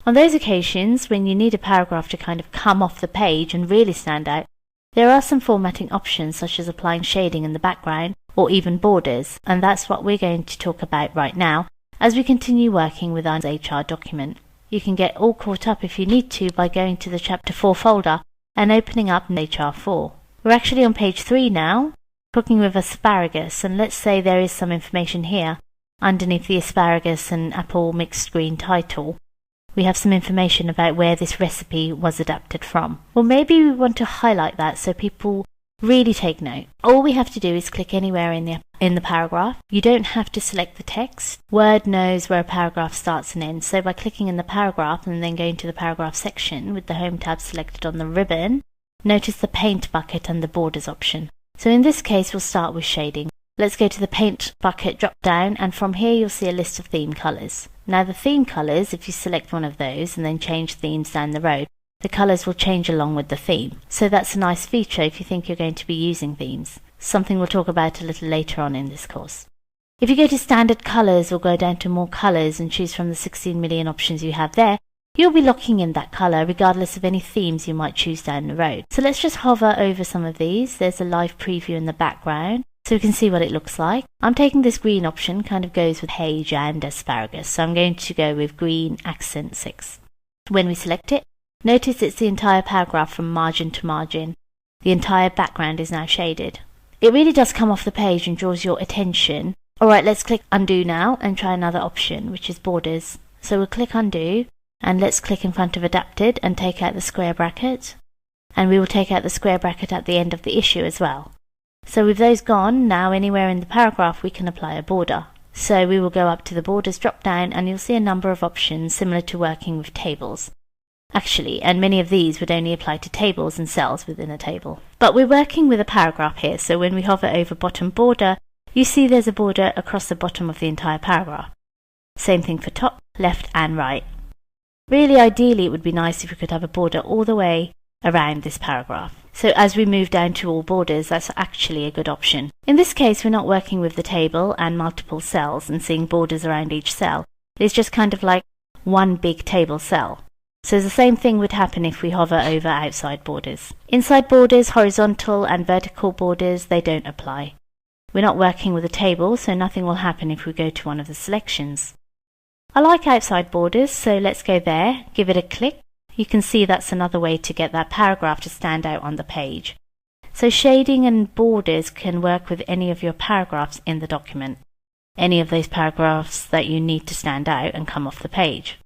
On those occasions when you need a paragraph to kind of come off the page and really stand out, there are some formatting options such as applying shading in the background or even borders, and that's what we're going to talk about right now as we continue working with our HR document. You can get all caught up if you need to by going to the Chapter 4 folder and opening up HR 4. We're actually on page 3 now, cooking with asparagus, and let's say there is some information here underneath the asparagus and apple mixed green title. We have some information about where this recipe was adapted from. Well, maybe we want to highlight that so people really take note. All we have to do is click anywhere in the paragraph. You don't have to select the text. Word knows where a paragraph starts and ends, so by clicking in the paragraph and then going to the paragraph section with the Home tab selected on the ribbon, notice the paint bucket and the borders option. So in this case we'll start with shading. Let's go to the paint bucket drop down, and from here you'll see a list of theme colours. Now the theme colours, if you select one of those and then change themes down the road, the colours will change along with the theme. So that's a nice feature if you think you're going to be using themes, something we'll talk about a little later on in this course. If you go to standard colours or go down to more colours and choose from the 16 million options you have there, you'll be locking in that colour regardless of any themes you might choose down the road. So let's just hover over some of these. There's a live preview in the background so we can see what it looks like. I'm taking this green option, kind of goes with Hage and asparagus, so I'm going to go with green accent 6. When we select it, notice it's the entire paragraph from margin to margin. The entire background is now shaded. It really does come off the page and draws your attention. Alright, let's click undo now and try another option, which is borders. So we'll click undo and let's click in front of adapted and take out the square bracket. And we will take out the square bracket at the end of the issue as well. So with those gone, now anywhere in the paragraph we can apply a border. So we will go up to the borders drop down and you'll see a number of options similar to working with tables. Actually, and many of these would only apply to tables and cells within a table. But we're working with a paragraph here, so when we hover over bottom border, you see there's a border across the bottom of the entire paragraph. Same thing for top, left and right. Really, ideally, it would be nice if we could have a border all the way around this paragraph. So as we move down to all borders, that's actually a good option. In this case, we're not working with the table and multiple cells and seeing borders around each cell. It's just kind of like one big table cell. So the same thing would happen if we hover over outside borders. Inside borders, horizontal and vertical borders, they don't apply. We're not working with a table, so nothing will happen if we go to one of the selections. I like outside borders, so let's go there, give it a click. You can see that's another way to get that paragraph to stand out on the page. So shading and borders can work with any of your paragraphs in the document. Any of those paragraphs that you need to stand out and come off the page.